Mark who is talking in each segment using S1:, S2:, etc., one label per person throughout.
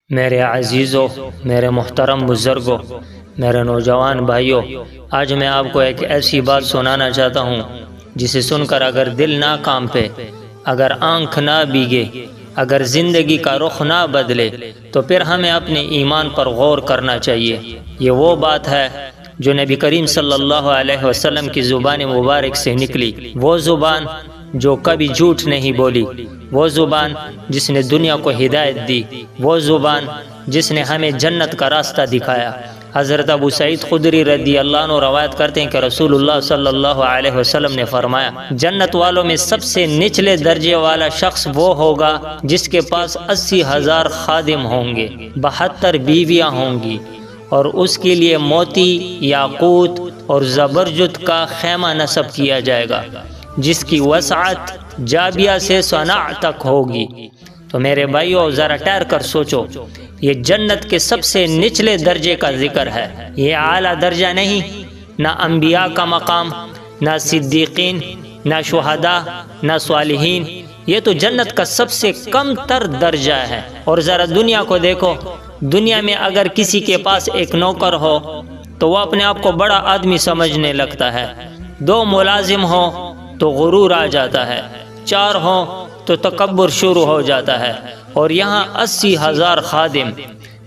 S1: میرے عزیزوں، میرے محترم بزرگوں، میرے نوجوان بھائیوں، آج میں آپ کو ایک ایسی بات سنانا چاہتا ہوں جسے سن کر اگر دل نہ کانپے، اگر آنکھ نہ بھیگے، اگر زندگی کا رخ نہ بدلے تو پھر ہمیں اپنے ایمان پر غور کرنا چاہیے۔ یہ وہ بات ہے جو نبی کریم صلی اللہ علیہ وسلم کی زبان مبارک سے نکلی، وہ زبان جو کبھی جھوٹ نہیں بولی، وہ زبان جس نے دنیا کو ہدایت دی، وہ زبان جس نے ہمیں جنت کا راستہ دکھایا۔ حضرت ابو سعید خدری رضی اللہ عنہ روایت کرتے ہیں کہ رسول اللہ صلی اللہ علیہ وسلم نے فرمایا، جنت والوں میں سب سے نچلے درجے والا شخص وہ ہوگا جس کے پاس 80,000 خادم ہوں گے، 72 بیویاں ہوں گی، اور اس کے لیے موتی، یاقوت اور زبرجد کا خیمہ نصب کیا جائے گا جس کی وسعت جابیہ سے صنعاء تک ہوگی۔ تو میرے بھائیو، ذرا ٹھہر کر سوچو، یہ جنت کے سب سے نچلے درجے کا ذکر ہے، یہ اعلیٰ درجہ نہیں، نہ انبیاء کا مقام، نہ صدیقین، نہ شہداء، نہ صالحین، یہ تو جنت کا سب سے کم تر درجہ ہے۔ اور ذرا دنیا کو دیکھو، دنیا میں اگر کسی کے پاس ایک نوکر ہو تو وہ اپنے آپ کو بڑا آدمی سمجھنے لگتا ہے، 2 ملازم ہو تو غرور آ جاتا ہے، 4 ہوں تو تکبر شروع ہو جاتا ہے، اور یہاں 80,000 خادم۔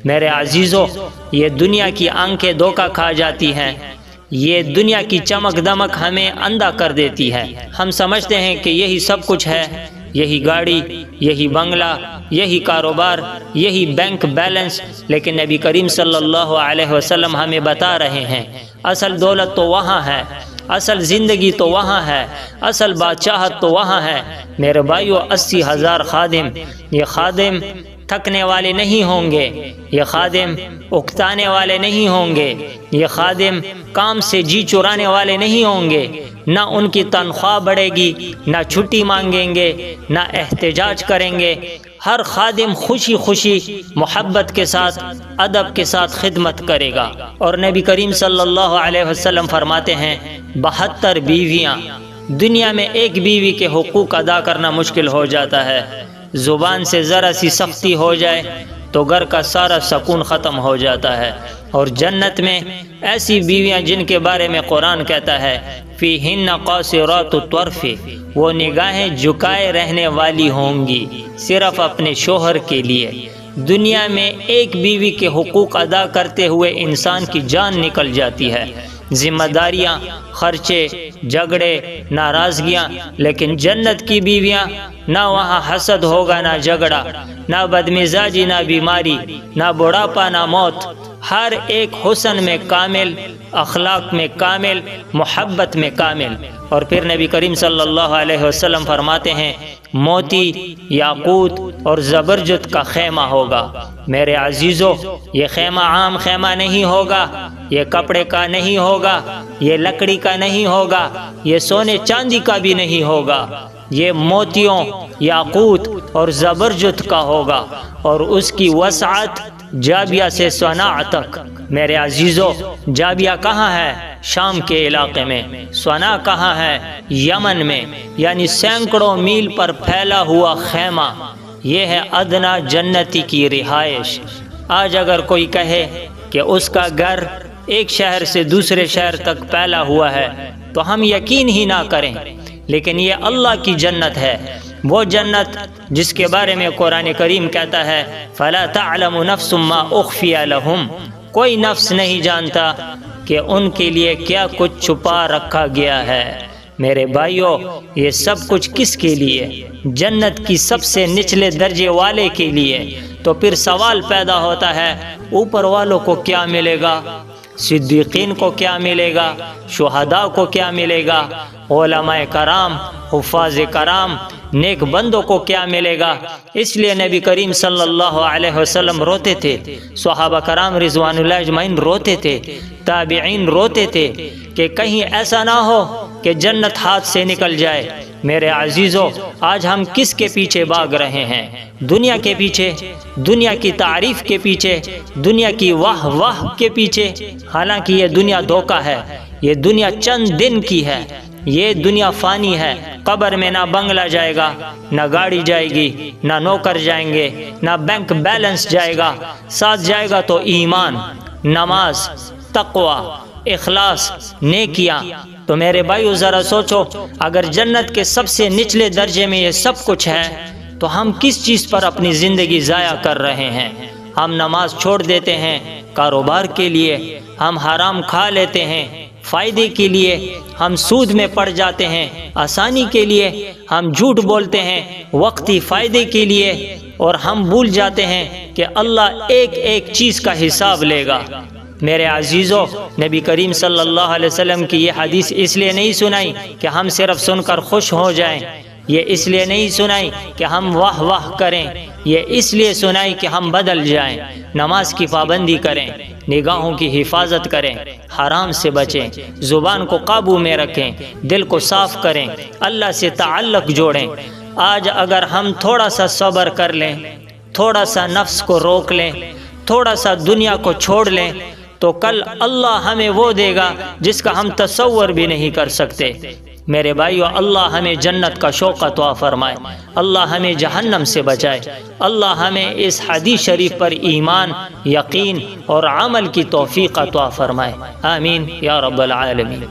S1: میرے عزیزوں، یہ دنیا کی آنکھیں دھوکہ کھا جاتی ہیں، یہ دنیا کی چمک دمک ہمیں اندھا کر دیتی ہے۔ ہم سمجھتے ہیں کہ یہی سب کچھ ہے، یہی گاڑی، یہی بنگلہ، یہی کاروبار، یہی بینک بیلنس، لیکن نبی کریم صلی اللہ علیہ وسلم ہمیں بتا رہے ہیں اصل دولت تو وہاں ہے، اصل زندگی تو وہاں ہے، اصل بادشاہت تو وہاں ہے۔ میرے بھائیو، 80,000 خادم، یہ خادم تھکنے والے نہیں ہوں گے، یہ خادم اکتانے والے نہیں ہوں گے، یہ خادم کام سے جی چرانے والے نہیں ہوں گے، نہ ان کی تنخواہ بڑھے گی، نہ چھٹی مانگیں گے، نہ احتجاج کریں گے۔ ہر خادم خوشی خوشی محبت کے ساتھ، ادب کے ساتھ خدمت کرے گا۔ اور نبی کریم صلی اللہ علیہ وسلم فرماتے ہیں، 72 بیویاں۔ دنیا میں ایک بیوی کے حقوق ادا کرنا مشکل ہو جاتا ہے، زبان سے ذرا سی سختی ہو جائے تو گھر کا سارا سکون ختم ہو جاتا ہے۔ اور جنت میں ایسی بیویاں جن کے بارے میں قرآن کہتا ہے، فیہن قاصرات الطرف، وہ نگاہیں جھکائے رہنے والی ہوں گی صرف اپنے شوہر کے لیے۔ دنیا میں ایک بیوی کے حقوق ادا کرتے ہوئے انسان کی جان نکل جاتی ہے، ذمہ داریاں، خرچے، جھگڑے، ناراضگیاں، لیکن جنت کی بیویاں، نہ وہاں حسد ہوگا، نہ جھگڑا، نہ بدمزاجی، نہ بیماری، نہ بڑھاپا، نہ موت۔ ہر ایک حسن میں کامل، اخلاق میں کامل، محبت میں کامل۔ اور پھر نبی کریم صلی اللہ علیہ وسلم فرماتے ہیں، موتی، یاقوت اور زبرجد کا خیمہ ہوگا۔ میرے عزیزو، یہ خیمہ عام خیمہ نہیں ہوگا، یہ کپڑے کا نہیں ہوگا، یہ لکڑی کا نہیں ہوگا، یہ سونے چاندی کا بھی نہیں ہوگا، یہ موتیوں، یاقوت اور زبرجد کا ہوگا، اور اس کی وسعت جابیہ سے صنعاء تک۔ میرے عزیزو، جابیہ کہاں ہے؟ شام کے علاقے میں۔ صنعاء کہاں ہے؟ یمن میں، یعنی سینکڑوں میل پر پھیلا ہوا خیمہ۔ یہ ہے ادنا جنتی کی رہائش۔ آج اگر کوئی کہے کہ اس کا گھر ایک شہر سے دوسرے شہر تک پھیلا ہوا ہے تو ہم یقین ہی نہ کریں، لیکن یہ اللہ کی جنت ہے، وہ جنت جس کے بارے میں قرآن کریم کہتا ہے، فَلَا تَعْلَمُ نَفْسٌ مَّا أُخْفِيَ لَهُمْ، کوئی نفس نہیں جانتا کہ ان کے لیے کیا کچھ چھپا رکھا گیا ہے۔ میرے بھائیو، یہ سب کچھ کس کے لیے؟ جنت کی سب سے نچلے درجے والے کے لیے۔ تو پھر سوال پیدا ہوتا ہے، اوپر والوں کو کیا ملے گا؟ صدیقین کو کیا ملے گا؟ شہداء کو کیا ملے گا؟ علماء کرام، حفاظ کرام، نیک بندوں کو کیا ملے گا؟ اس لیے نبی کریم صلی اللہ علیہ وسلم روتے تھے، صحابہ کرام رضوان اللہ اجمعین روتے تھے، تابعین روتے تھے کہ کہیں ایسا نہ ہو کہ جنت ہاتھ سے نکل جائے۔ میرے عزیزو، آج ہم کس کے پیچھے بھاگ رہے ہیں؟ دنیا کے پیچھے، دنیا کی تعریف کے پیچھے، دنیا کی واہ واہ کے پیچھے۔ حالانکہ یہ دنیا دھوکہ ہے، یہ دنیا چند دن کی ہے، یہ دنیا فانی ہے، قبر میں نہ بنگلہ جائے گا، نہ گاڑی جائے گی، نہ نوکر جائیں گے، نہ بینک بیلنس جائے گا، ساتھ جائے گا تو ایمان، نماز، تقوی، اخلاص، نیکیاں۔ تو میرے بھائیو ذرا سوچو، اگر جنت کے سب سے نچلے درجے میں یہ سب کچھ ہے تو ہم کس چیز پر اپنی زندگی ضائع کر رہے ہیں؟ ہم نماز چھوڑ دیتے ہیں کاروبار کے لیے، ہم حرام کھا لیتے ہیں فائدے کے لیے، ہم سود میں پڑ جاتے ہیں آسانی کے لیے، ہم جھوٹ بولتے ہیں وقتی فائدے کے لیے، اور ہم بھول جاتے ہیں کہ اللہ ایک ایک چیز کا حساب لے گا۔ میرے عزیزو، نبی کریم صلی اللہ علیہ وسلم کی یہ حدیث اس لیے نہیں سنائی کہ ہم صرف سن کر خوش ہو جائیں، یہ اس لیے نہیں سنائی کہ ہم واہ واہ کریں، یہ اس لیے سنائی کہ ہم بدل جائیں، نماز کی پابندی کریں، نگاہوں کی حفاظت کریں، حرام سے بچیں، زبان کو قابو میں رکھیں، دل کو صاف کریں، اللہ سے تعلق جوڑیں۔ آج اگر ہم تھوڑا سا صبر کر لیں، تھوڑا سا نفس کو روک لیں، تھوڑا سا دنیا کو چھوڑ لیں، تو کل اللہ ہمیں وہ دے گا جس کا ہم تصور بھی نہیں کر سکتے۔ میرے بھائیو، اللہ ہمیں جنت کا شوق عطا فرمائے، اللہ ہمیں جہنم سے بچائے، اللہ ہمیں اس حدیث شریف پر ایمان، یقین اور عمل کی توفیق عطا فرمائے، آمین یا رب العالمین۔